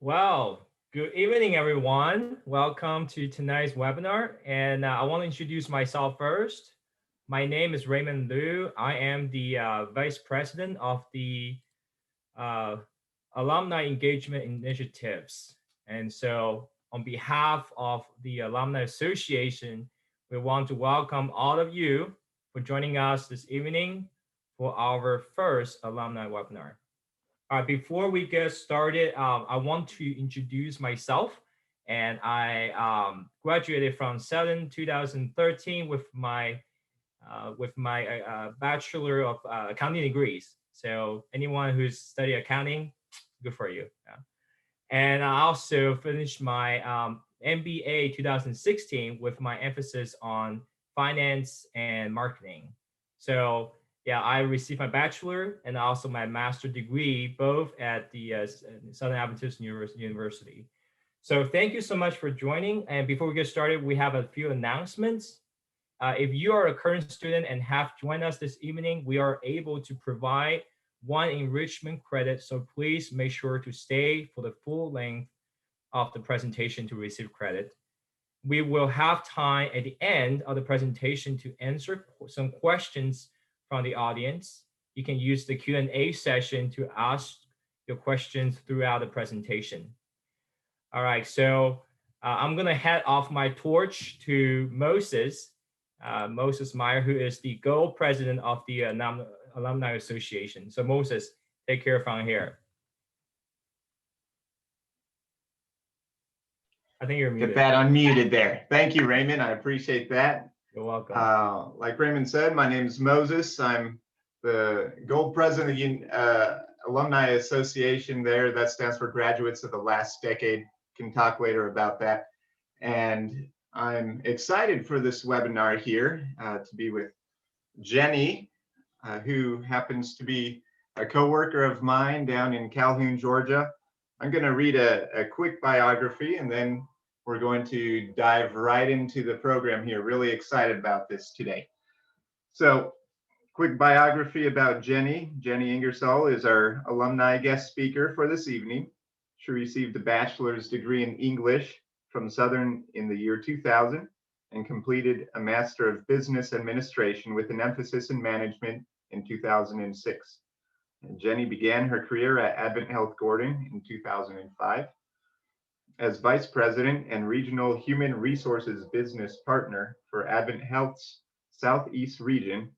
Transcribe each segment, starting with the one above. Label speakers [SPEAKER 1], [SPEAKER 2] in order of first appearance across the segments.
[SPEAKER 1] Well, good evening, everyone. Welcome to tonight's webinar. And I want to introduce myself first. My name is Raymond Liu. I am the Vice President of the uh, Alumni Engagement Initiatives. And so on behalf of the Alumni Association, we want to welcome all of you for joining us this evening for our first alumni webinar. Before we get started, I want to introduce myself. And I graduated from Southern 2013 with my Bachelor of Accounting degrees. So anyone who's studied accounting, good for you. Yeah. And I also finished my MBA 2016 with my emphasis on finance and marketing. So yeah, I received my bachelor and also my master degree both at the Southern Adventist University. So thank you so much for joining. And before we get started, we have a few announcements. If you are a current student and have joined us this evening, we are able to provide one enrichment credit. So please make sure to stay for the full length of the presentation to receive credit. We will have time at the end of the presentation to answer some questions from the audience. You can use the Q&A session to ask your questions throughout the presentation. All right, so I'm gonna hand off my torch to Moses Meyer, who is the Gold President of the Alumni Association. So Moses, take care from here. I think you're muted.
[SPEAKER 2] Get that unmuted there. Thank you, Raymond. I appreciate that.
[SPEAKER 1] You're welcome.
[SPEAKER 2] Like Raymond said, my name is Moses. I'm the Gold President of the Alumni Association there. That stands for Graduates of the Last Decade. Can talk later about that. And I'm excited for this webinar here to be with Jeni, who happens to be a coworker of mine down in Calhoun, Georgia. I'm going to read a quick biography and then we're going to dive right into the program here. Really excited about this today. So, quick biography about Jeni. Jeni Ingersoll is our alumni guest speaker for this evening. She received a bachelor's degree in English from Southern in the year 2000 and completed a Master of Business Administration with an emphasis in management in 2006. And Jeni began her career at AdventHealth Gordon in 2005. As Vice President and Regional Human Resources Business Partner for AdventHealth's Southeast region,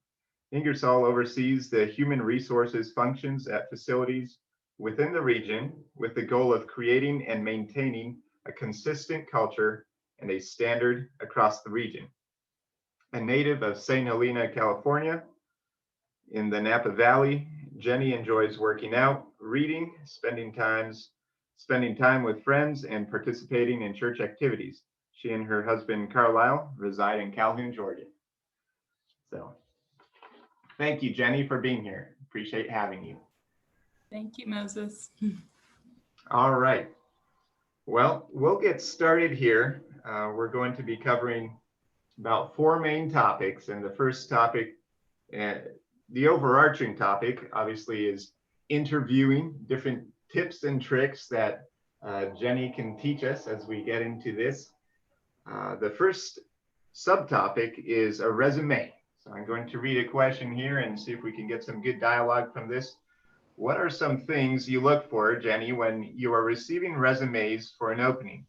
[SPEAKER 2] Ingersoll oversees the human resources functions at facilities within the region with the goal of creating and maintaining a consistent culture and a standard across the region. A native of St. Helena, California, in the Napa Valley, Jeni enjoys working out, reading, spending time with friends, and participating in church activities. She and her husband, Carlisle, reside in Calhoun, Georgia. So, thank you, Jeni, for being here. Appreciate having you.
[SPEAKER 3] Thank you, Moses.
[SPEAKER 2] All right. Well, we'll get started here. We're going to be covering about 4 main topics. And the first topic, the overarching topic, obviously, is interviewing, different tips and tricks that Jeni can teach us as we get into this. The first subtopic is a resume. So I'm going to read a question here and see if we can get some good dialogue from this. What are some things you look for, Jeni, when you are receiving resumes for an opening?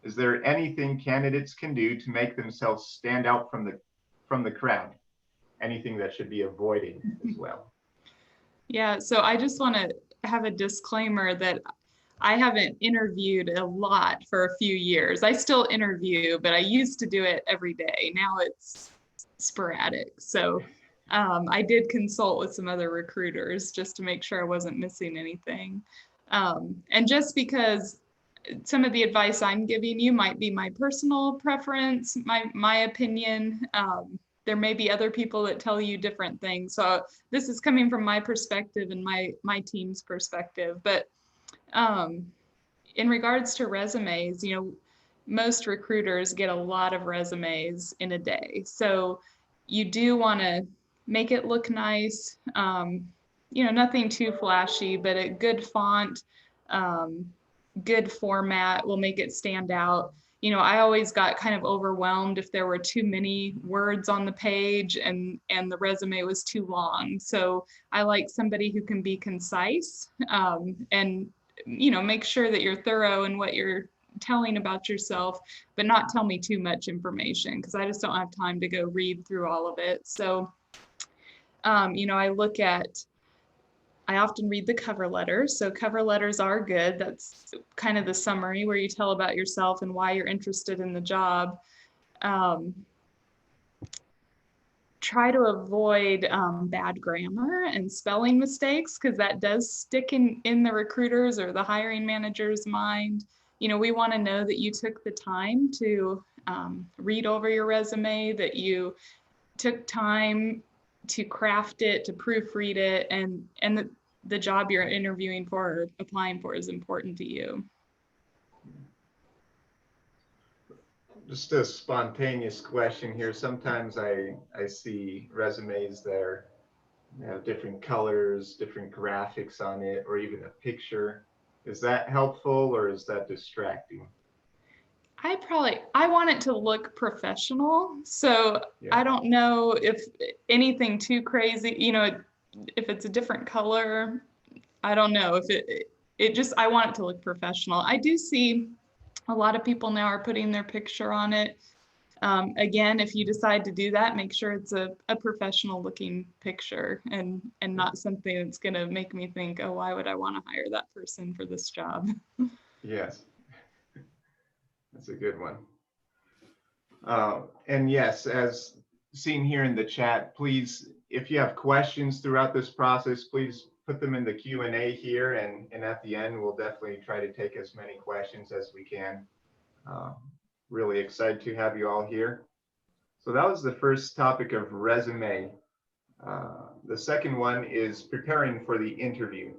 [SPEAKER 2] Is there anything candidates can do to make themselves stand out from the crowd? Anything that should be avoided as well?
[SPEAKER 3] Yeah, so I just want to have a disclaimer that I haven't interviewed a lot for a few years. I still interview, but I used to do it every day. Now it's sporadic. So I did consult with some other recruiters just to make sure I wasn't missing anything. And just because some of the advice I'm giving you might be my personal preference, my opinion, there may be other people that tell you different things. So this is coming from my perspective and my team's perspective. But in regards to resumes, most recruiters get a lot of resumes in a day. So you do want to make it look nice, nothing too flashy, but a good font, good format will make it stand out. You know, I always got kind of overwhelmed if there were too many words on the page and the resume was too long. So I like somebody who can be concise, and, you know, make sure that you're thorough in what you're telling about yourself, but not tell me too much information, because I just don't have time to go read through all of it. So, you know, I often read the cover letters. So cover letters are good. That's kind of the summary where you tell about yourself and why you're interested in the job. Try to avoid bad grammar and spelling mistakes, because that does stick in the recruiter's or the hiring manager's mind. You know, we want to know that you took the time to read over your resume, that you took time to craft it, to proofread it, and the job you're interviewing for or applying for is important to you.
[SPEAKER 2] Just a spontaneous question here. Sometimes I see resumes that have different colors, different graphics on it, or even a picture. Is that helpful or is that distracting?
[SPEAKER 3] I want it to look professional. So
[SPEAKER 2] Yeah.
[SPEAKER 3] I don't know if anything too crazy, you know, if it's a different color, I don't know if it just, I want it to look professional. I do see a lot of people now are putting their picture on it. Again, if you decide to do that, make sure it's a professional looking picture and not something that's going to make me think, oh, why would I want to hire that person for this job?
[SPEAKER 2] Yes, that's a good one. And yes, as seen here in the chat, please, if you have questions throughout this process, please put them in the Q&A here, and at the end, we'll definitely try to take as many questions as we can. Really excited to have you all here. So that was the first topic of resume. The second one is preparing for the interview.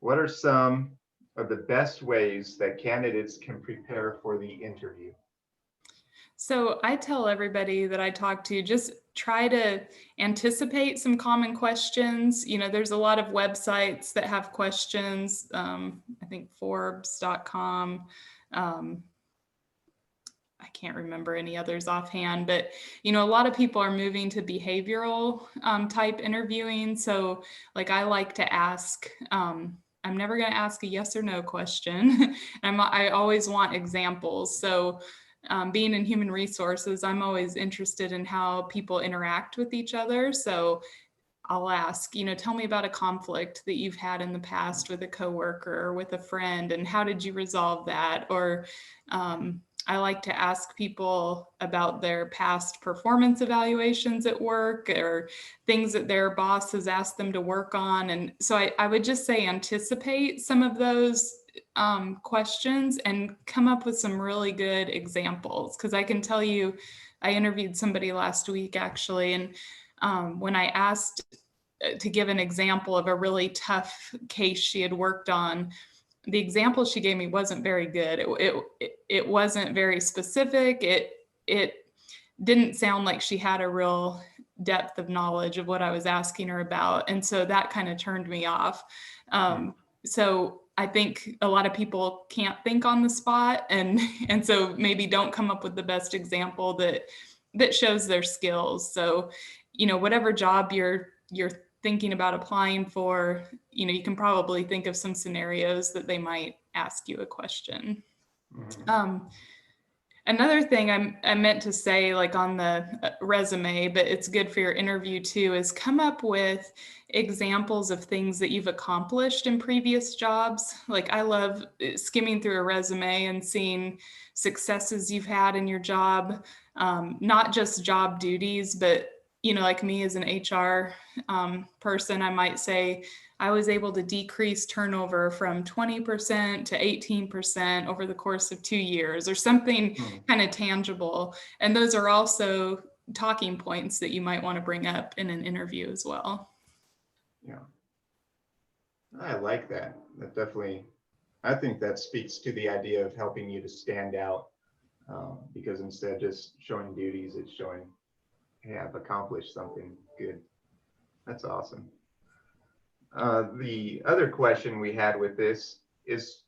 [SPEAKER 2] What are some of the best ways that candidates can prepare for the interview?
[SPEAKER 3] So I tell everybody that I talk to, just try to anticipate some common questions. You know, there's a lot of websites that have questions. I think Forbes.com. I can't remember any others offhand, but, you know, a lot of people are moving to behavioral type interviewing. So like I like to ask, I'm never going to ask a yes or no question. I always want examples. So being in human resources, I'm always interested in how people interact with each other. So I'll ask, you know, tell me about a conflict that you've had in the past with a coworker or with a friend, and how did you resolve that? Or I like to ask people about their past performance evaluations at work or things that their boss has asked them to work on. And so I would just say anticipate some of those questions and come up with some really good examples. Because I can tell you, I interviewed somebody last week actually, and when I asked to give an example of a really tough case she had worked on, the example she gave me wasn't very good. It wasn't very specific. It didn't sound like she had a real depth of knowledge of what I was asking her about. And so that kind of turned me off. So I think a lot of people can't think on the spot, and so maybe don't come up with the best example that shows their skills. So, you know, whatever job you're thinking about applying for, you know, you can probably think of some scenarios that they might ask you a question. Another thing I meant to say, like on the resume, but it's good for your interview too, is come up with examples of things that you've accomplished in previous jobs. Like I love skimming through a resume and seeing successes you've had in your job, not just job duties, but, you know, like me as an HR person, I might say, I was able to decrease turnover from 20% to 18% over the course of 2 years, or something kind of tangible. And those are also talking points that you might want to bring up in an interview as well.
[SPEAKER 2] Yeah, I like that. That definitely, I think that speaks to the idea of helping you to stand out, because instead of just showing duties, it's showing, hey, I've accomplished something good. That's awesome. The other question we had with this is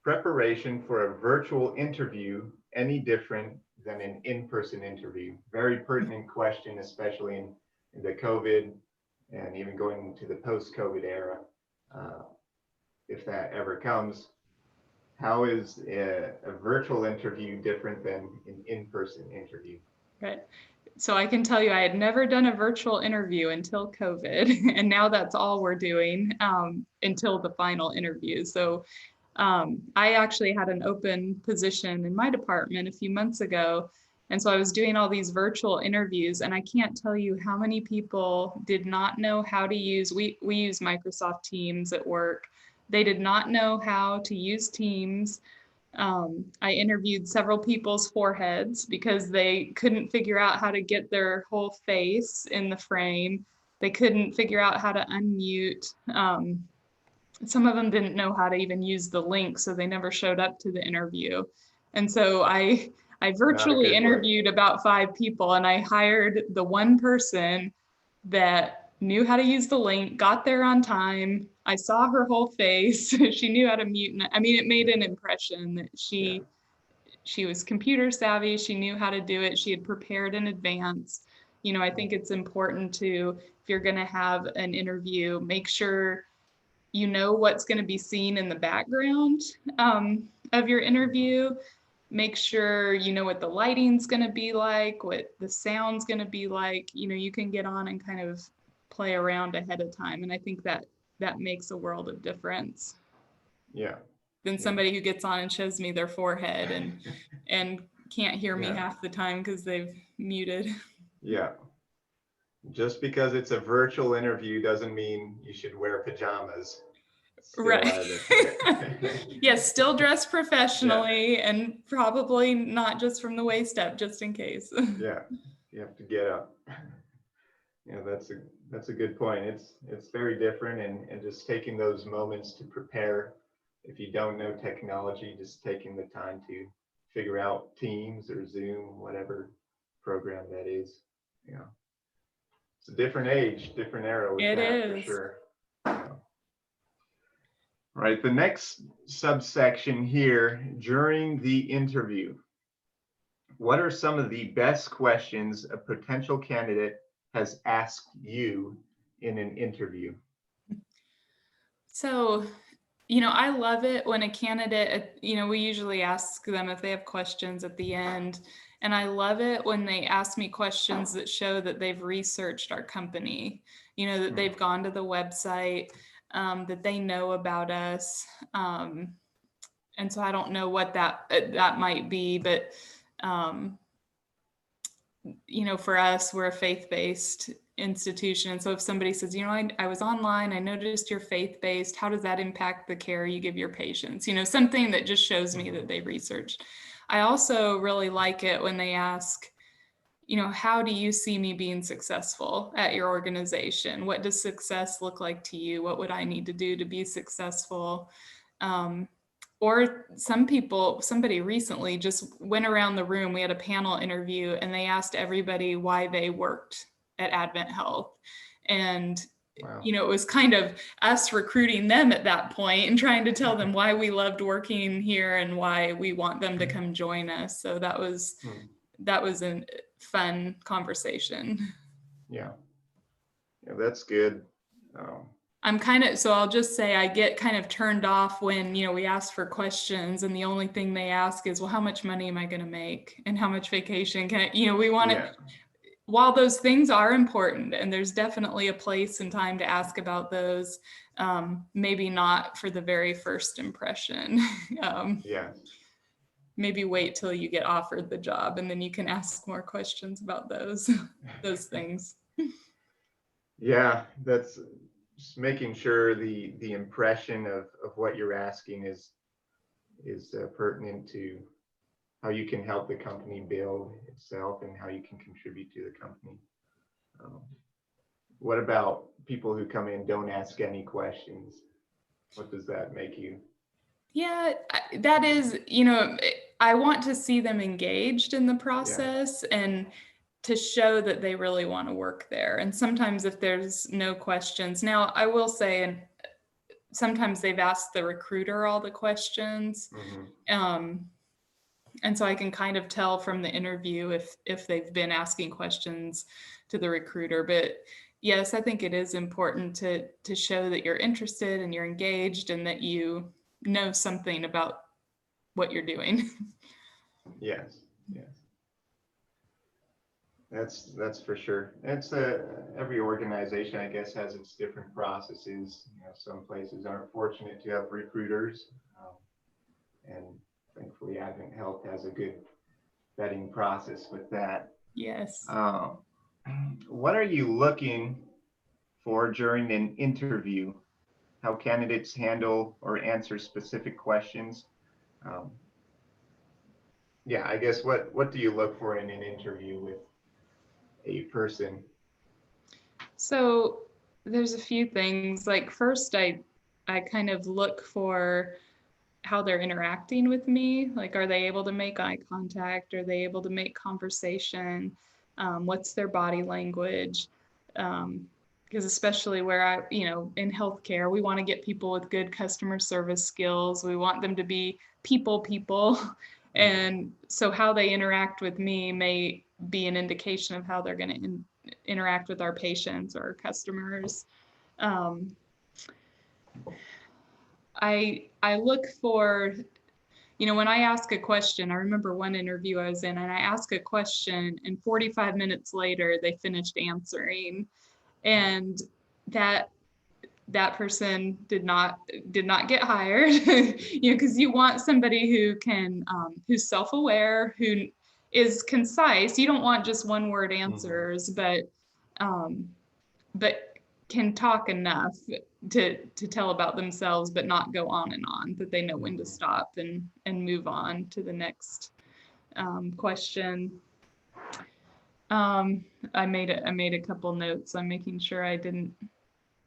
[SPEAKER 2] preparation for a virtual interview any different than an in-person interview? Very pertinent question, especially in the COVID and even going into the post-COVID era. If that ever comes, how is a virtual interview different than an in-person interview?
[SPEAKER 3] Right. So I can tell you, I had never done a virtual interview until COVID, and now that's all we're doing until the final interview. So I actually had an open position in my department a few months ago. And so I was doing all these virtual interviews, and I can't tell you how many people did not know how to use, we use Microsoft Teams at work. They did not know how to use Teams. I interviewed several people's foreheads because they couldn't figure out how to get their whole face in the frame. They couldn't figure out how to unmute. Some of them didn't know how to even use the link, so they never showed up to the interview. And so I virtually interviewed about 5 people, and I hired the one person that knew how to use the link, got there on time. I saw her whole face. She knew how to mute. And I mean, it made an impression that she was computer savvy. She knew how to do it. She had prepared in advance. You know, I think it's important to, if you're going to have an interview, make sure you know what's going to be seen in the background of your interview. Make sure you know what the lighting's going to be like, what the sound's going to be like. You know, you can get on and kind of play around ahead of time. And I think that makes a world of difference.
[SPEAKER 2] Yeah.
[SPEAKER 3] Than somebody who gets on and shows me their forehead and can't hear me half the time because they've muted.
[SPEAKER 2] Yeah. Just because it's a virtual interview doesn't mean you should wear pajamas.
[SPEAKER 3] Right. Yes, still dress professionally and probably not just from the waist up, just in case.
[SPEAKER 2] Yeah, you have to get up. Yeah, that's a good point. It's very different, and just taking those moments to prepare. If you don't know technology, just taking the time to figure out Teams or Zoom, whatever program that is. Yeah, it's a different age, different era with that for sure. Yeah. Right, the next subsection here, during the interview, what are some of the best questions a potential candidate has asked you in an interview?
[SPEAKER 3] So, you know, I love it when a candidate, you know, we usually ask them if they have questions at the end. And I love it when they ask me questions that show that they've researched our company, you know, that they've gone to the website, that they know about us. And so I don't know what that might be, but, you know, for us, we're a faith-based institution. And so if somebody says, you know, I was online, I noticed you're faith-based, how does that impact the care you give your patients? You know, something that just shows me that they researched. I also really like it when they ask, you know, how do you see me being successful at your organization? What does success look like to you? What would I need to do to be successful? Or somebody recently just went around the room. We had a panel interview and they asked everybody why they worked at AdventHealth. And, you know, it was kind of us recruiting them at that point and trying to tell them why we loved working here and why we want them to come join us. So that was a fun conversation.
[SPEAKER 2] Yeah, that's good.
[SPEAKER 3] So I'll just say I get kind of turned off when, you know, we ask for questions and the only thing they ask is, well, how much money am I going to make? And how much vacation can I, you know, we want to, while those things are important and there's definitely a place and time to ask about those, maybe not for the very first impression. Maybe wait till you get offered the job and then you can ask more questions about those things.
[SPEAKER 2] Yeah, that's just making sure the impression of what you're asking is pertinent to how you can help the company build itself and how you can contribute to the company. What about people who come in, don't ask any questions? What does that make you?
[SPEAKER 3] Yeah, that is, you know, I want to see them engaged in the process and to show that they really want to work there. And sometimes if there's no questions, now I will say, and sometimes they've asked the recruiter all the questions. And so I can kind of tell from the interview if they've been asking questions to the recruiter. But yes, I think it is important to show that you're interested and you're engaged and that you know something about what you're doing.
[SPEAKER 2] Yes, yes. That's for sure. It's every organization, I guess, has its different processes. Some places aren't fortunate to have recruiters, and thankfully AdventHealth has a good vetting process with that.
[SPEAKER 3] Yes.
[SPEAKER 2] What are you looking for during an interview? How candidates handle or answer specific questions? Yeah, I guess what do you look for in an interview with a person?
[SPEAKER 3] So there's a few things. Like first, I kind of look for how they're interacting with me. Like, are they able to make eye contact? Are they able to make conversation? What's their body language? Because especially where in healthcare, we want to get people with good customer service skills. We want them to be people. And so how they interact with me may be an indication of how they're going to interact with our patients or our customers. I look for, when I ask a question, I remember one interview I was in and I asked a question and 45 minutes later they finished answering, and that person did not get hired. Because you want somebody who can who's self-aware, who is concise. You don't want just one word answers, but can talk enough to tell about themselves, but not go on and on, that they know when to stop and move on to the next question. I made a couple notes. I'm making sure I didn't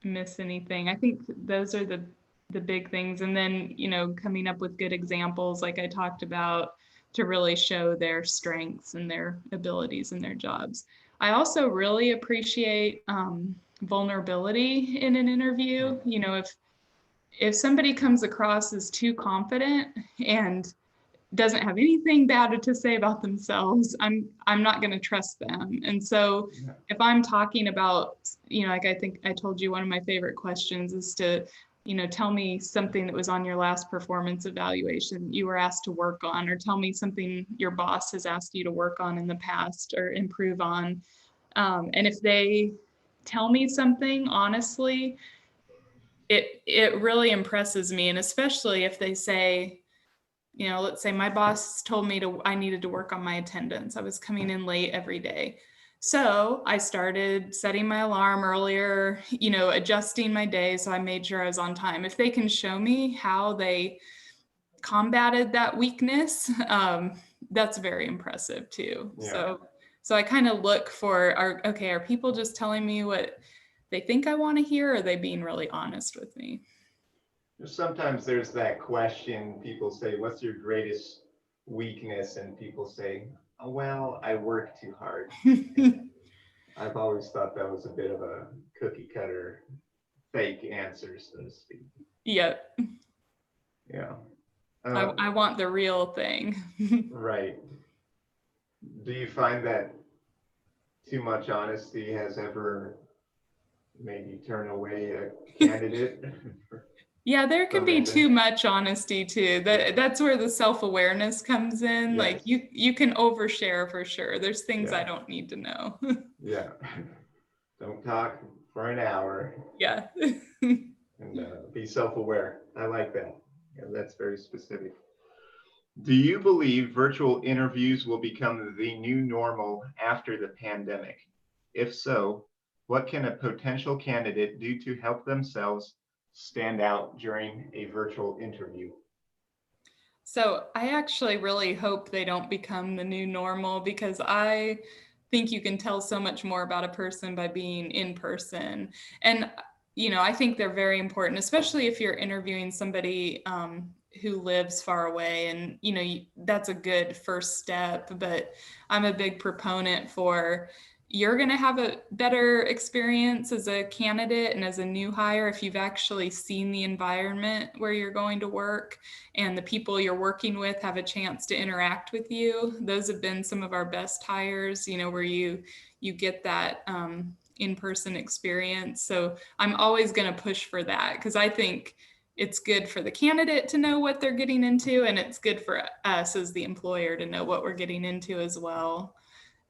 [SPEAKER 3] miss anything. I think those are the big things. And then, coming up with good examples, like I talked about, to really show their strengths and their abilities in their jobs. I also really appreciate vulnerability in an interview. If somebody comes across as too confident and doesn't have anything bad to say about themselves, I'm not going to trust them. And so if I'm talking about, like I think I told you, one of my favorite questions is to, tell me something that was on your last performance evaluation you were asked to work on, or tell me something your boss has asked you to work on in the past or improve on. And if they tell me something honestly, it really impresses me. And especially if they say, let's say my boss told me I needed to work on my attendance. I was coming in late every day. So I started setting my alarm earlier, adjusting my day so I made sure I was on time. If they can show me how they combated that weakness, that's very impressive too.
[SPEAKER 2] Yeah.
[SPEAKER 3] So I kind of look for, are people just telling me what they think I want to hear, or are they being really honest with me?
[SPEAKER 2] Sometimes there's that question, people say, what's your greatest weakness? And people say, oh, well, I work too hard. I've always thought that was a bit of a cookie cutter fake answer, so to speak.
[SPEAKER 3] Yep.
[SPEAKER 2] Yeah.
[SPEAKER 3] I want the real thing.
[SPEAKER 2] Right. Do you find that too much honesty has ever made you turn away a candidate?
[SPEAKER 3] Yeah, there can be too much honesty too. That's where the self-awareness comes in. Yes. Like you can overshare for sure. There's things I don't need to know.
[SPEAKER 2] Yeah. Don't talk for an hour.
[SPEAKER 3] Yeah.
[SPEAKER 2] And be self-aware. I like that. Yeah, that's very specific. Do you believe virtual interviews will become the new normal after the pandemic? If so, what can a potential candidate do to help themselves stand out during a virtual interview?
[SPEAKER 3] So I actually really hope they don't become the new normal, because I think you can tell so much more about a person by being in person. And, I think they're very important, especially if you're interviewing somebody who lives far away. And, that's a good first step. But I'm a big proponent for, you're going to have a better experience as a candidate and as a new hire if you've actually seen the environment where you're going to work and the people you're working with have a chance to interact with you. Those have been some of our best hires, where you get that in-person experience. So I'm always going to push for that because I think it's good for the candidate to know what they're getting into, and it's good for us as the employer to know what we're getting into as well.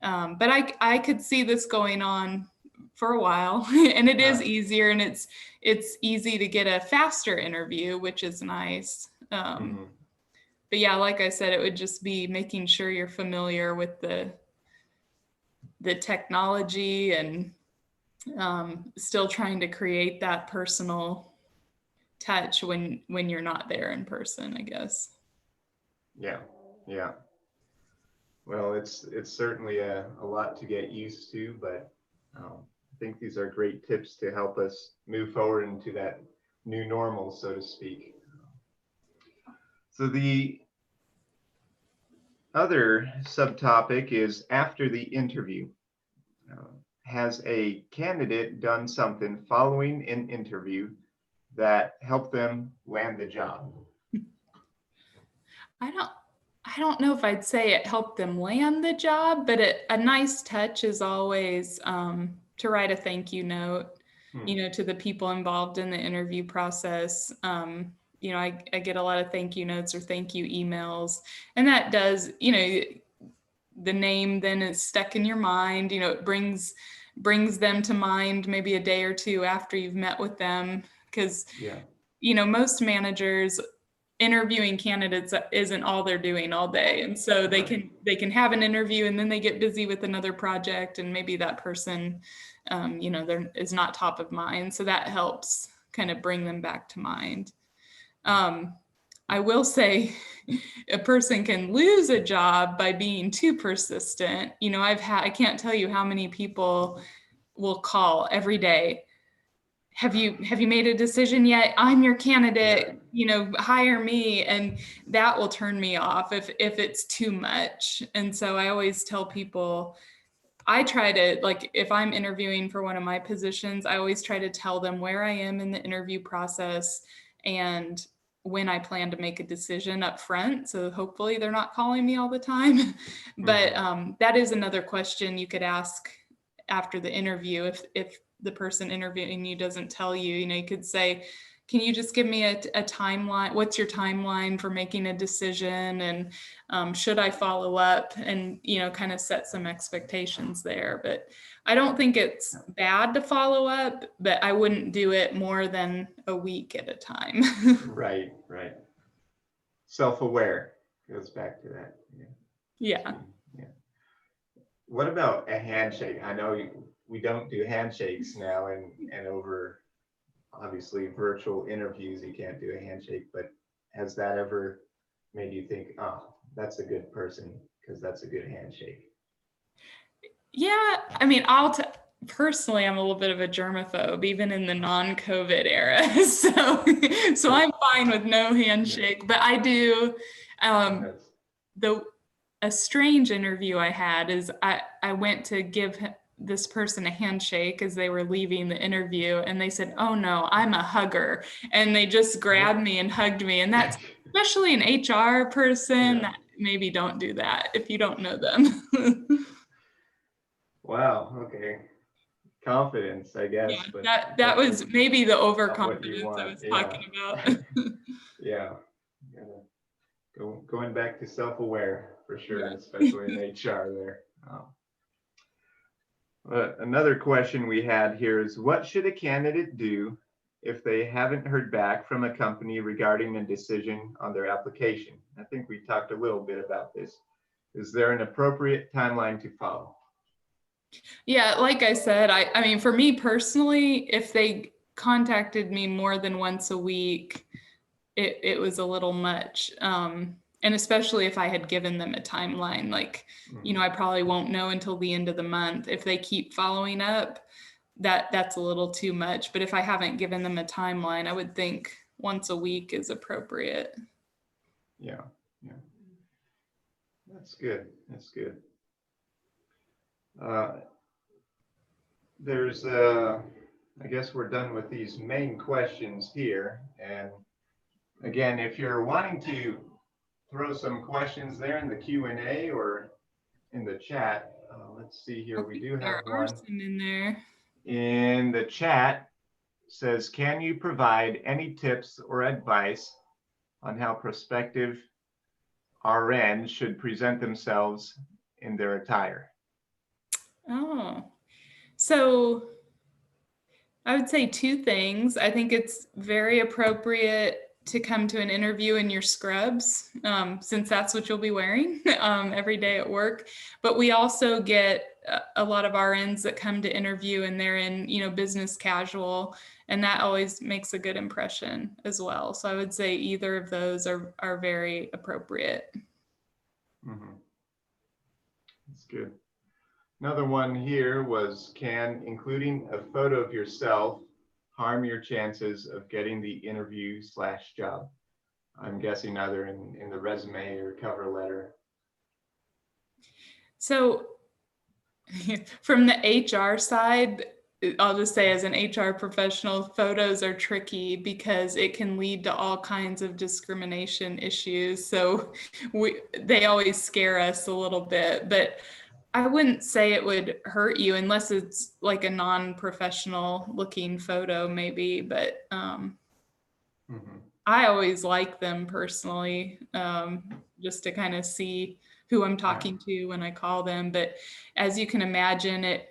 [SPEAKER 3] But I could see this going on for a while, and it is easier, and it's easy to get a faster interview, which is nice. But yeah, like I said, it would just be making sure you're familiar with the technology and still trying to create that personal touch when you're not there in person, I guess.
[SPEAKER 2] Yeah. Well, it's certainly a lot to get used to, but I think these are great tips to help us move forward into that new normal, so to speak. So the other subtopic is after the interview. Has a candidate done something following an interview that helped them land the job?
[SPEAKER 3] I don't know if I'd say it helped them land the job, but a nice touch is always to write a thank you note, to the people involved in the interview process. I get a lot of thank you notes or thank you emails, and that does, the name then is stuck in your mind. It brings them to mind maybe a day or two after you've met with them, because most managers, interviewing candidates isn't all they're doing all day, and so they can have an interview and then they get busy with another project, and maybe that person there is not top of mind, so that helps kind of bring them back to mind. I will say a person can lose a job by being too persistent. I can't tell you how many people will call every day. Have you made a decision yet? I'm your candidate, hire me. And that will turn me off if it's too much. And so I always tell people, I try to, if I'm interviewing for one of my positions, I always try to tell them where I am in the interview process and when I plan to make a decision up front. So hopefully they're not calling me all the time. But that is another question you could ask after the interview. If the person interviewing you doesn't tell you, you could say, can you just give me a timeline? What's your timeline for making a decision? And should I follow up? And, kind of set some expectations there. But I don't think it's bad to follow up, but I wouldn't do it more than a week at a time.
[SPEAKER 2] Right. Self-aware goes back to that.
[SPEAKER 3] Yeah.
[SPEAKER 2] What about a handshake? I know we don't do handshakes now, and over obviously virtual interviews, you can't do a handshake, but has that ever made you think, oh, that's a good person because that's a good handshake?
[SPEAKER 3] Yeah, I mean, personally, I'm a little bit of a germaphobe, even in the non-COVID era. So I'm fine with no handshake, but I do. A strange interview I had is I went to give this person a handshake as they were leaving the interview, and they said, "Oh no, I'm a hugger," and they just grabbed me and hugged me, and that's especially an HR person. That maybe don't do that if you don't know them.
[SPEAKER 2] Wow. Okay. Confidence, I guess.
[SPEAKER 3] Yeah,
[SPEAKER 2] but
[SPEAKER 3] that was maybe the overconfidence I was talking about.
[SPEAKER 2] Yeah. Going back to self-aware for sure, especially in HR there. Another question we had here is, what should a candidate do if they haven't heard back from a company regarding a decision on their application? I think we talked a little bit about this. Is there an appropriate timeline to follow?
[SPEAKER 3] Yeah, like I said, I mean, for me personally, if they contacted me more than once a week, it was a little much. And especially if I had given them a timeline, I probably won't know until the end of the month. If they keep following up, that's a little too much. But if I haven't given them a timeline, I would think once a week is appropriate.
[SPEAKER 2] Yeah. That's good. there's, I guess we're done with these main questions here. And again, if you're wanting to throw some questions there in the Q&A or in the chat, let's see here. We do have
[SPEAKER 3] There are
[SPEAKER 2] one
[SPEAKER 3] some in there.
[SPEAKER 2] in the chat. Says, can you provide any tips or advice on how prospective RNs should present themselves in their attire?
[SPEAKER 3] Oh, so I would say two things. I think it's very appropriate to come to an interview in your scrubs, since that's what you'll be wearing every day at work. But we also get a lot of RNs that come to interview and they're in, business casual, and that always makes a good impression as well. So I would say either of those are very appropriate.
[SPEAKER 2] Mm-hmm. That's good. Another one here was, can including a photo of yourself harm your chances of getting the interview / job? I'm guessing either in the resume or cover letter.
[SPEAKER 3] So from the HR side, I'll just say as an HR professional, photos are tricky because it can lead to all kinds of discrimination issues. So they always scare us a little bit, but I wouldn't say it would hurt you unless it's like a non-professional looking photo maybe, but I always like them personally, just to kind of see who I'm talking to when I call them. But as you can imagine, it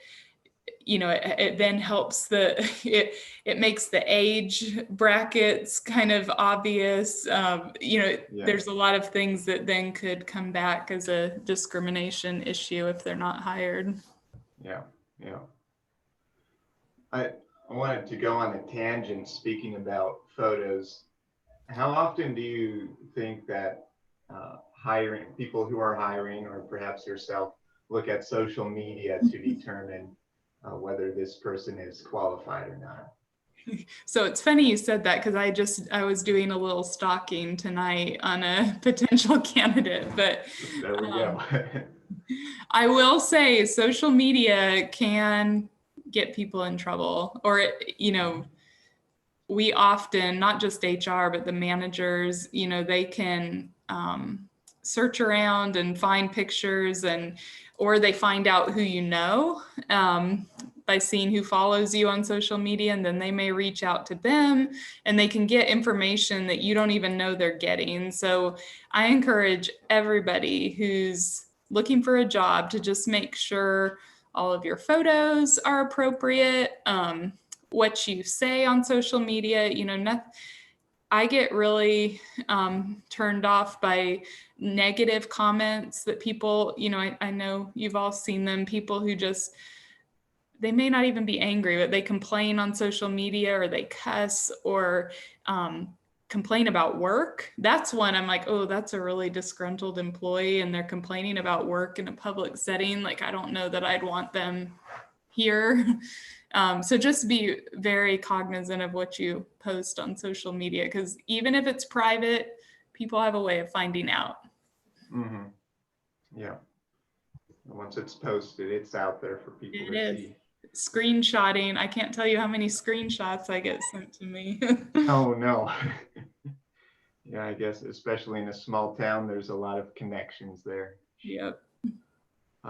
[SPEAKER 3] then helps it makes the age brackets kind of obvious. There's a lot of things that then could come back as a discrimination issue if they're not hired.
[SPEAKER 2] Yeah. I wanted to go on a tangent speaking about photos. How often do you think that hiring people who are hiring, or perhaps yourself, look at social media to determine whether this person is qualified or not?
[SPEAKER 3] So it's funny you said that, because I was doing a little stalking tonight on a potential candidate, but
[SPEAKER 2] there we go.
[SPEAKER 3] I will say social media can get people in trouble, or we often, not just HR, but the managers, they can search around and find pictures, or they find out who by seeing who follows you on social media, and then they may reach out to them and they can get information that you don't even know they're getting. So I encourage everybody who's looking for a job to just make sure all of your photos are appropriate. What you say on social media, I get really turned off by negative comments that people, I know you've all seen them, people who they may not even be angry, but they complain on social media, or they cuss, or complain about work. That's when I'm like, oh, that's a really disgruntled employee, and they're complaining about work in a public setting. Like, I don't know that I'd want them here. So just be very cognizant of what you post on social media, because even if it's private, people have a way of finding out.
[SPEAKER 2] Mm-hmm. Yeah. Once it's posted, it's out there for people to see.
[SPEAKER 3] Screenshotting. I can't tell you how many screenshots I get sent to me.
[SPEAKER 2] Oh, no. Yeah, I guess especially in a small town, there's a lot of connections there.
[SPEAKER 3] Yep.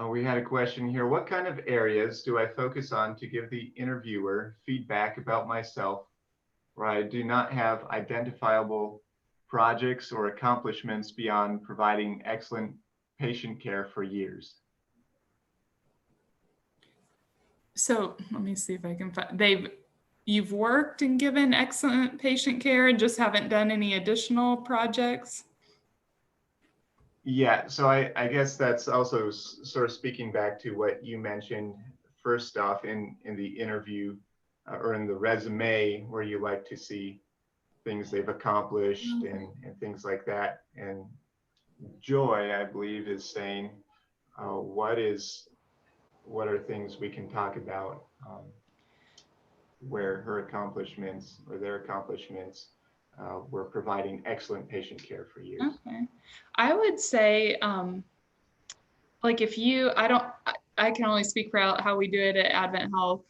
[SPEAKER 2] We had a question here. What kind of areas do I focus on to give the interviewer feedback about myself where I do not have identifiable projects or accomplishments beyond providing excellent patient care for years?
[SPEAKER 3] So let me see if I can find, you've worked and given excellent patient care and just haven't done any additional projects?
[SPEAKER 2] Yeah, so I guess that's also sort of speaking back to what you mentioned first off in the interview or in the resume, where you like to see things they've accomplished and things like that. And Joy, I believe, is saying, what are things we can talk about where her accomplishments or their accomplishments were providing excellent patient care for years.
[SPEAKER 3] Okay. I would say, like, if you, I can only speak for how we do it at AdventHealth,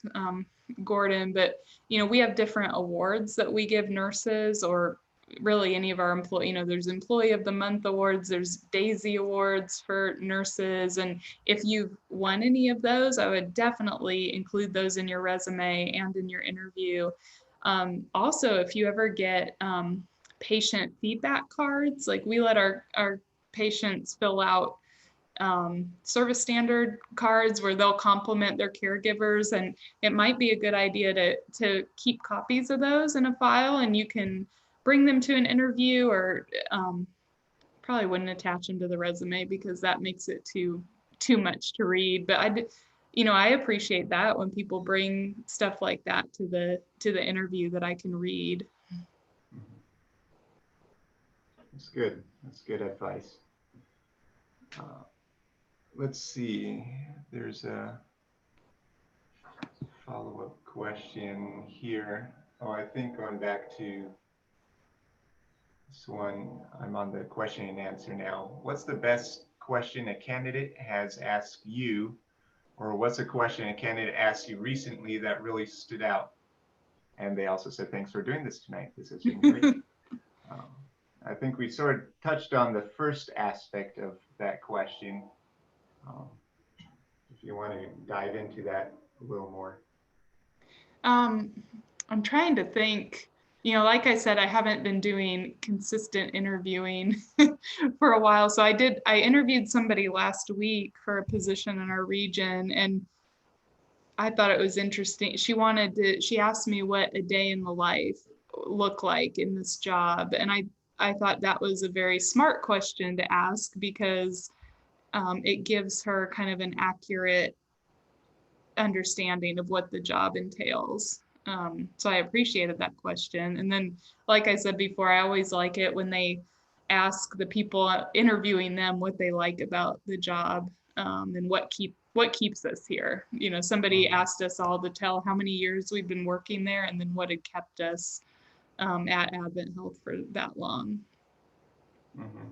[SPEAKER 3] Gordon, but we have different awards that we give nurses, or really any of our employee. There's Employee of the Month awards, there's Daisy awards for nurses, and if you've won any of those, I would definitely include those in your resume and in your interview. Also, if you ever get patient feedback cards, like we let our patients fill out service standard cards where they'll compliment their caregivers, and it might be a good idea to keep copies of those in a file, and you can bring them to an interview, or probably wouldn't attach them to the resume because that makes it too much to read. But I appreciate that when people bring stuff like that to the interview that I can read.
[SPEAKER 2] That's good. That's good advice. Let's see. There's a follow-up question here. Oh, I think going back to this one, I'm on the question and answer now. What's the best question a candidate has asked you, or what's a question a candidate asked you recently that really stood out? And they also said, thanks for doing this tonight. This has been great. I think we sort of touched on the first aspect of that question. If you want to dive into that a little more.
[SPEAKER 3] I'm trying to think. Like I said, I haven't been doing consistent interviewing for a while. So I interviewed somebody last week for a position in our region, and I thought it was interesting. She asked me what a day in the life looked like in this job. And I thought that was a very smart question to ask, because it gives her kind of an accurate understanding of what the job entails. So I appreciated that question. And then, like I said before, I always like it when they ask the people interviewing them what they like about the job, and what keeps us here. Somebody asked us all to tell how many years we've been working there, and then what had kept us at AdventHealth for that long.
[SPEAKER 2] Mm-hmm.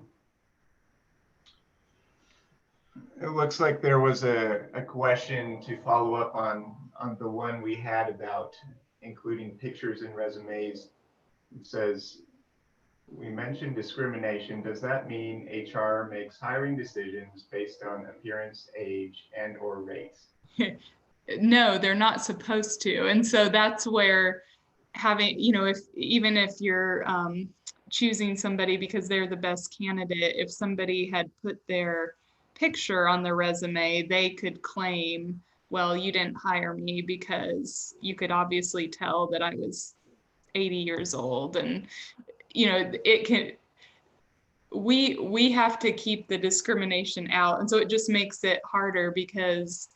[SPEAKER 2] It looks like there was a question to follow up on the one we had about including pictures in resumes. It says, we mentioned discrimination. Does that mean HR makes hiring decisions based on appearance, age, and or race?
[SPEAKER 3] No, they're not supposed to. And so that's where having, even if you're choosing somebody because they're the best candidate, if somebody had put their picture on their resume, they could claim, well, you didn't hire me because you could obviously tell that I was 80 years old. And we have to keep the discrimination out. And so it just makes it harder, because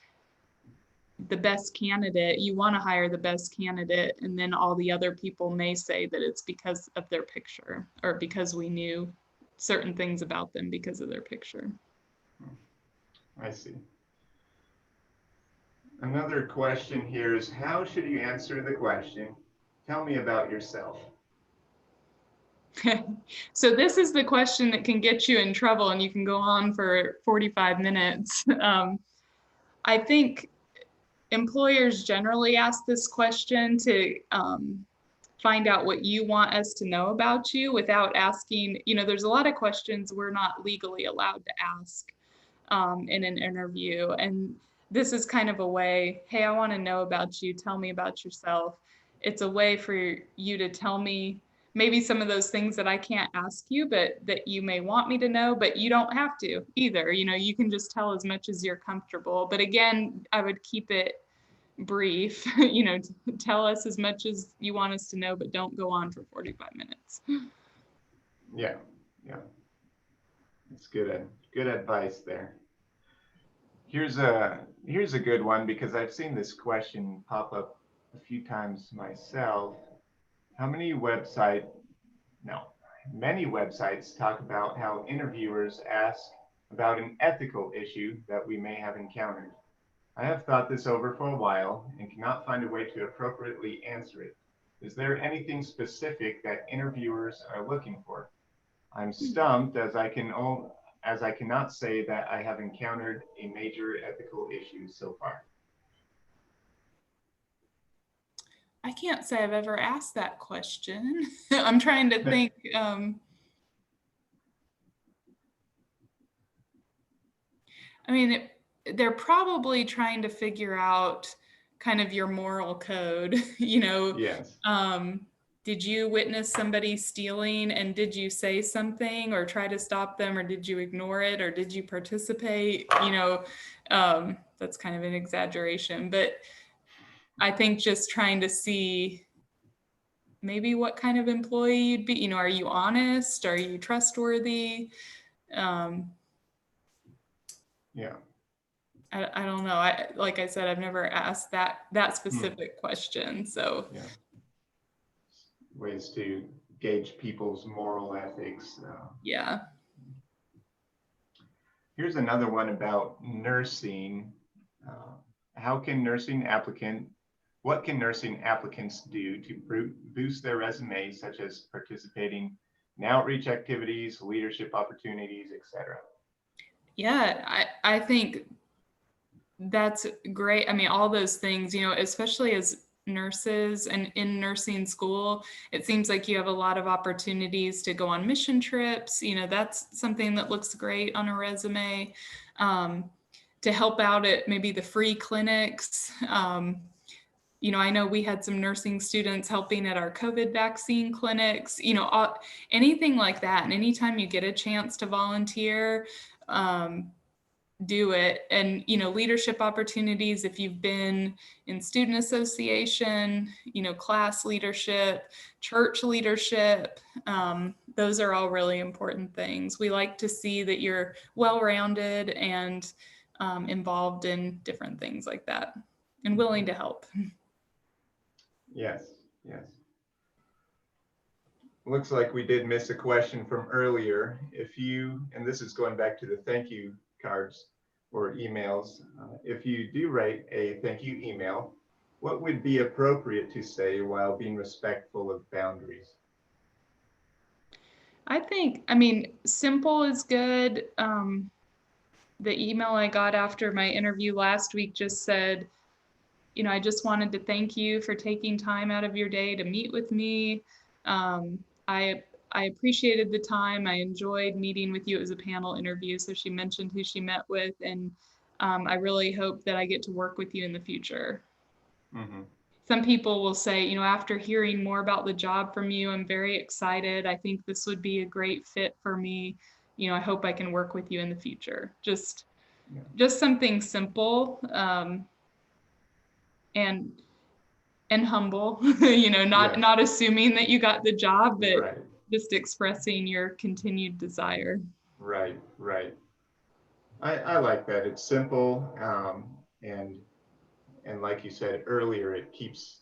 [SPEAKER 3] the best candidate, you want to hire the best candidate, and then all the other people may say that it's because of their picture, or because we knew certain things about them because of their picture.
[SPEAKER 2] I see. Another question here is, how should you answer the question, tell me about yourself?
[SPEAKER 3] So this is the question that can get you in trouble, and you can go on for 45 minutes. I think employers generally ask this question to find out what you want us to know about you, without asking, there's a lot of questions we're not legally allowed to ask in an interview. And this is kind of a way, hey, I want to know about you, tell me about yourself. It's a way for you to tell me maybe some of those things that I can't ask you, but that you may want me to know, but you don't have to either. You can just tell as much as you're comfortable. But again, I would keep it brief, tell us as much as you want us to know, but don't go on for 45 minutes.
[SPEAKER 2] Yeah. It's good advice there. Here's a good one, because I've seen this question pop up a few times myself. Many websites talk about how interviewers ask about an ethical issue that we may have encountered. I have thought this over for a while and cannot find a way to appropriately answer it. Is there anything specific that interviewers are looking for? I'm stumped, as I can as I cannot say that I have encountered a major ethical issue so far.
[SPEAKER 3] I can't say I've ever asked that question. I'm trying to think. I mean, they're probably trying to figure out kind of your moral code,
[SPEAKER 2] Yes.
[SPEAKER 3] Did you witness somebody stealing and did you say something or try to stop them, or did you ignore it, or did you participate? That's kind of an exaggeration, but I think just trying to see maybe what kind of employee you'd be. Are you honest? Are you trustworthy?
[SPEAKER 2] Yeah.
[SPEAKER 3] I don't know. Like I said, I've never asked that specific question. So
[SPEAKER 2] yeah. Ways to gauge people's moral ethics.
[SPEAKER 3] Yeah.
[SPEAKER 2] Here's another one about nursing. What can nursing applicants do to boost their resume, such as participating in outreach activities, leadership opportunities, etc.?
[SPEAKER 3] Yeah, I think that's great. I mean, all those things, especially as nurses and in nursing school, it seems like you have a lot of opportunities to go on mission trips. That's something that looks great on a resume. To help out at maybe the free clinics. I know we had some nursing students helping at our COVID vaccine clinics, anything like that. And anytime you get a chance to volunteer, do it. And, leadership opportunities, if you've been in student association, class leadership, church leadership, those are all really important things. We like to see that you're well-rounded and involved in different things like that and willing to help.
[SPEAKER 2] Yes. Looks like we did miss a question from earlier. And this is going back to the thank you cards or emails, if you do write a thank you email, what would be appropriate to say while being respectful of boundaries?
[SPEAKER 3] I mean, simple is good. The email I got after my interview last week just said, I just wanted to thank you for taking time out of your day to meet with me. I appreciated the time. I enjoyed meeting with you. It was a panel interview, so she mentioned who she met with, and I really hope that I get to work with you in the future. Mm-hmm. Some people will say, after hearing more about the job from you, I'm very excited. I think this would be a great fit for me. I hope I can work with you in the future. Just something simple, and humble, not assuming that you got the job, but just expressing your continued desire.
[SPEAKER 2] Right. I like that. It's simple, and like you said earlier, it keeps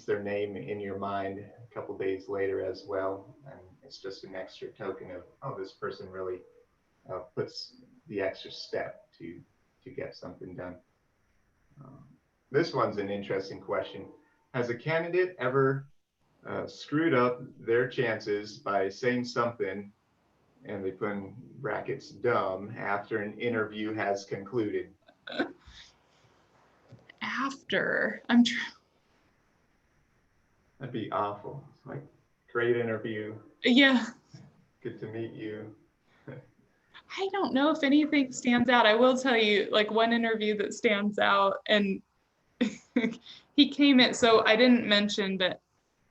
[SPEAKER 2] their name in your mind a couple days later as well, and it's just an extra token of, oh, this person really puts the extra step to get something done. This one's an interesting question. Has a candidate ever screwed up their chances by saying something, and they put in brackets, dumb, after an interview has concluded?
[SPEAKER 3] After,
[SPEAKER 2] That'd be awful. Like, great interview.
[SPEAKER 3] Yeah.
[SPEAKER 2] Good to meet you.
[SPEAKER 3] I don't know if anything stands out. I will tell you, like, one interview that stands out, and he came in, so I didn't mention that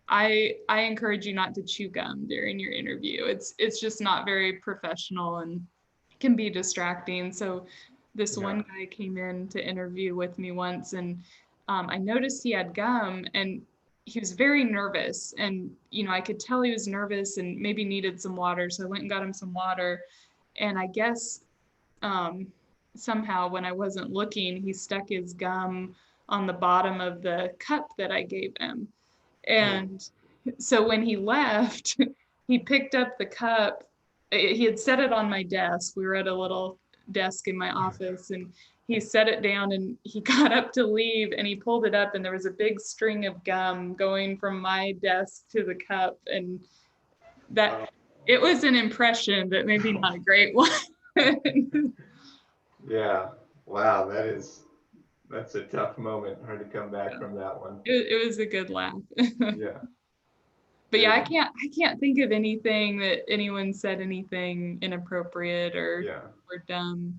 [SPEAKER 3] I encourage you not to chew gum during your interview. It's just not very professional and can be distracting. So this one guy came in to interview with me once, and I noticed he had gum, and he was very nervous, and I could tell he was nervous and maybe needed some water. So I went and got him some water, and I guess somehow when I wasn't looking, he stuck his gum on the bottom of the cup that I gave him. And so when he left, he picked up the cup. He had set it on my desk. We were at a little desk in my office, and he set it down, and he got up to leave, and he pulled it up, and there was a big string of gum going from my desk to the cup. And that it was an impression, but maybe not a great one.
[SPEAKER 2] Yeah. Wow. That's a tough moment. Hard to come back from that one.
[SPEAKER 3] It was a good laugh.
[SPEAKER 2] Yeah.
[SPEAKER 3] But yeah, I
[SPEAKER 2] Good.
[SPEAKER 3] can't think of anything that anyone said anything inappropriate
[SPEAKER 2] Yeah.
[SPEAKER 3] or dumb.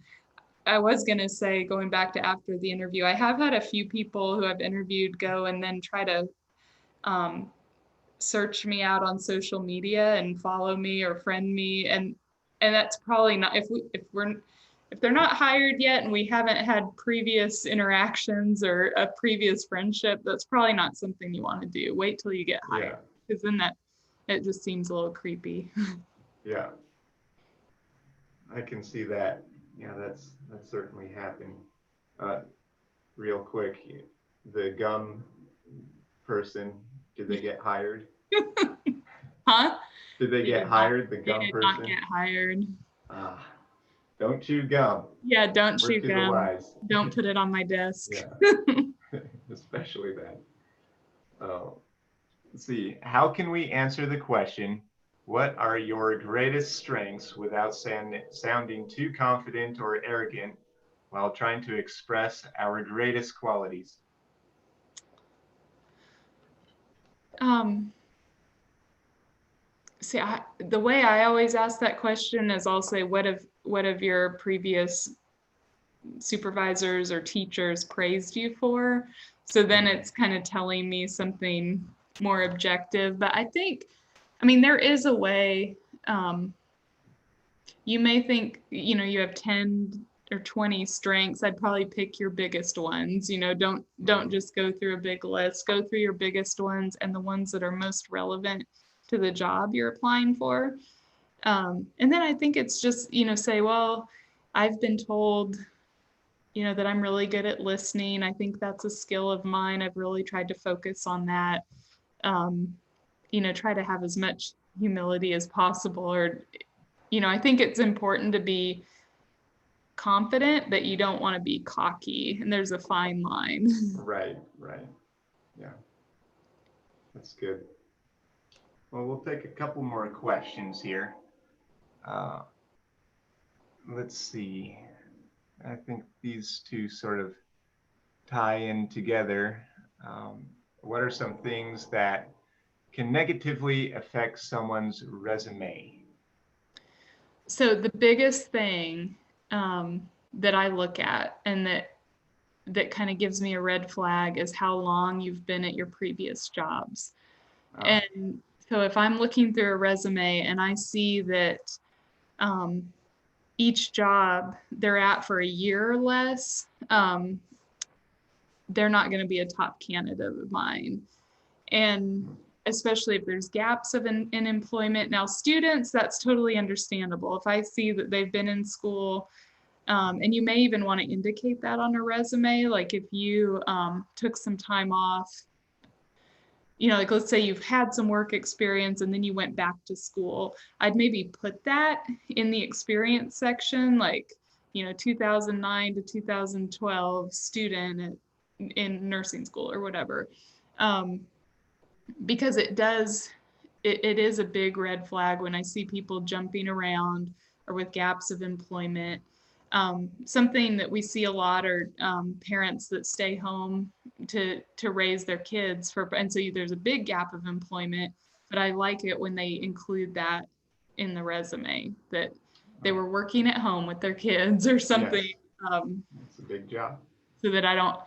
[SPEAKER 3] I was gonna say, going back to after the interview, I have had a few people who I've interviewed go and then try to um, search me out on social media and follow me or friend me, and that's probably not, if they're not hired yet and we haven't had previous interactions or a previous friendship, that's probably not something you want to do. Wait till you get
[SPEAKER 2] Yeah.
[SPEAKER 3] hired, because then it just seems a little creepy.
[SPEAKER 2] Yeah. I can see that. Yeah, that's certainly happened. Uh, Real quick, the gum person, did they get hired?
[SPEAKER 3] Huh?
[SPEAKER 2] Did they get hired, the
[SPEAKER 3] They
[SPEAKER 2] gum
[SPEAKER 3] did not
[SPEAKER 2] person?
[SPEAKER 3] get hired.
[SPEAKER 2] Ah, don't chew gum.
[SPEAKER 3] Yeah, don't
[SPEAKER 2] We're
[SPEAKER 3] chew
[SPEAKER 2] to the
[SPEAKER 3] gum.
[SPEAKER 2] wise.
[SPEAKER 3] Don't put it on my desk.
[SPEAKER 2] Yeah, especially that. Let's see. How can we answer the question, what are your greatest strengths, without sounding too confident or arrogant while trying to express our greatest qualities?
[SPEAKER 3] Um, See, the way I always ask that question is I'll say, what have your previous supervisors or teachers praised you for? So then it's kind of telling me something more objective. But I think, I mean, there is a way. You may think, you have 10 or 20 strengths. I'd probably pick your biggest ones. Don't just go through a big list. Go through your biggest ones and the ones that are most relevant to the job you're applying for. And then I think it's just, say, well, I've been told, that I'm really good at listening. I think that's a skill of mine. I've really tried to focus on that. Try to have as much humility as possible. Or, I think it's important to be confident, but you don't want to be cocky. And there's a fine line.
[SPEAKER 2] Right, right. Yeah, that's good. Well, we'll take a couple more questions here. Uh, let's see. I think these two sort of tie in together. What are some things that can negatively affect someone's resume?
[SPEAKER 3] So the biggest thing that I look at and that kind of gives me a red flag is how long you've been at your previous jobs. And so if I'm looking through a resume and I see that each job they're at for a year or less, they're not going to be a top candidate of mine. And especially if there's gaps in employment. Now, students, that's totally understandable. If I see that they've been in school, and you may even want to indicate that on a resume, like if you took some time off, like let's say you've had some work experience and then you went back to school, I'd maybe put that in the experience section, like, 2009 to 2012 student in nursing school or whatever. Because it is a big red flag when I see people jumping around or with gaps of employment. Something that we see a lot are parents that stay home to raise their kids and so there's a big gap of employment, but I like it when they include that in the resume, that they were working at home with their kids or something.
[SPEAKER 2] Yes. It's a big job.
[SPEAKER 3] So that I don't,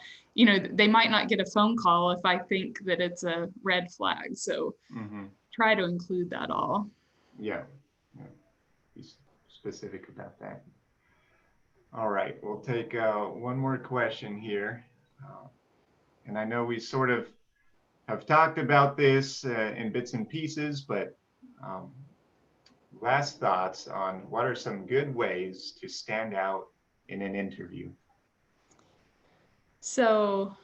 [SPEAKER 3] they might not get a phone call if I think that it's a red flag. So try to include that all.
[SPEAKER 2] Yeah. Be specific about that. All right, we'll take one more question here. And I know we sort of have talked about this in bits and pieces, but last thoughts on what are some good ways to stand out in an interview?
[SPEAKER 3] So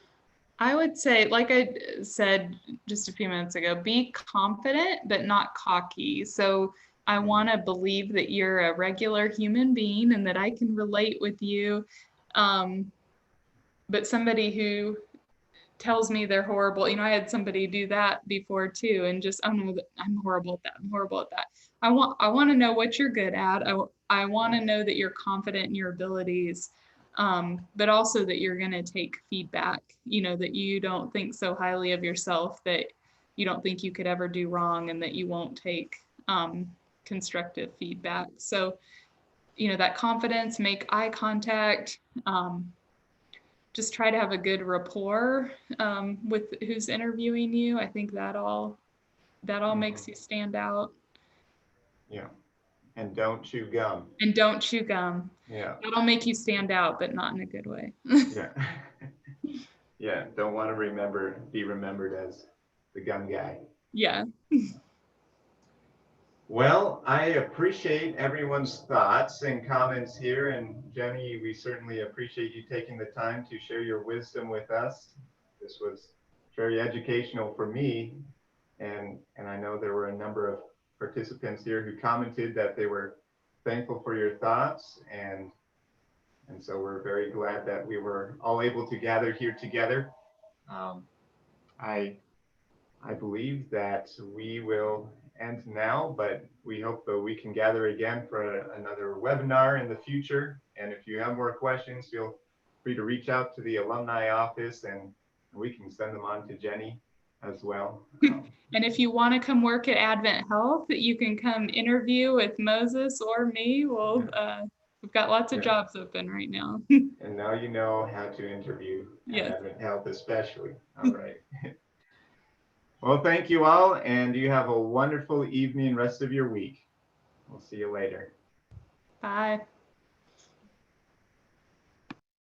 [SPEAKER 3] I would say, like I said just a few minutes ago, be confident, but not cocky. So I want to believe that you're a regular human being and that I can relate with you. But somebody who tells me they're horrible, I had somebody do that before too, and just, oh no, I'm horrible at that. I'm horrible at that. I want to know what you're good at. I want to know that you're confident in your abilities, but also that you're going to take feedback, that you don't think so highly of yourself that you don't think you could ever do wrong, and that you won't take constructive feedback. So, that confidence, make eye contact, just try to have a good rapport with who's interviewing you. I think that all makes you stand out.
[SPEAKER 2] Yeah. And don't chew gum.
[SPEAKER 3] And don't chew gum.
[SPEAKER 2] Yeah.
[SPEAKER 3] That'll make you stand out, but not in a good way.
[SPEAKER 2] Yeah. Yeah. Don't want to be remembered as the gum guy.
[SPEAKER 3] Yeah.
[SPEAKER 2] Well, I appreciate everyone's thoughts and comments here. And Jenny, we certainly appreciate you taking the time to share your wisdom with us. This was very educational for me. And I know there were a number of participants here who commented that they were thankful for your thoughts. And so we're very glad that we were all able to gather here together. I believe that we will end now, but we hope that we can gather again for another webinar in the future. And if you have more questions, feel free to reach out to the alumni office, and we can send them on to Jenny as well.
[SPEAKER 3] And if you want to come work at AdventHealth, you can come interview with Moses or me. We've got lots of jobs open right now.
[SPEAKER 2] And now you know how to interview at AdventHealth especially. All right. Well, thank you all, and you have a wonderful evening, rest of your week. We'll see you later.
[SPEAKER 3] Bye.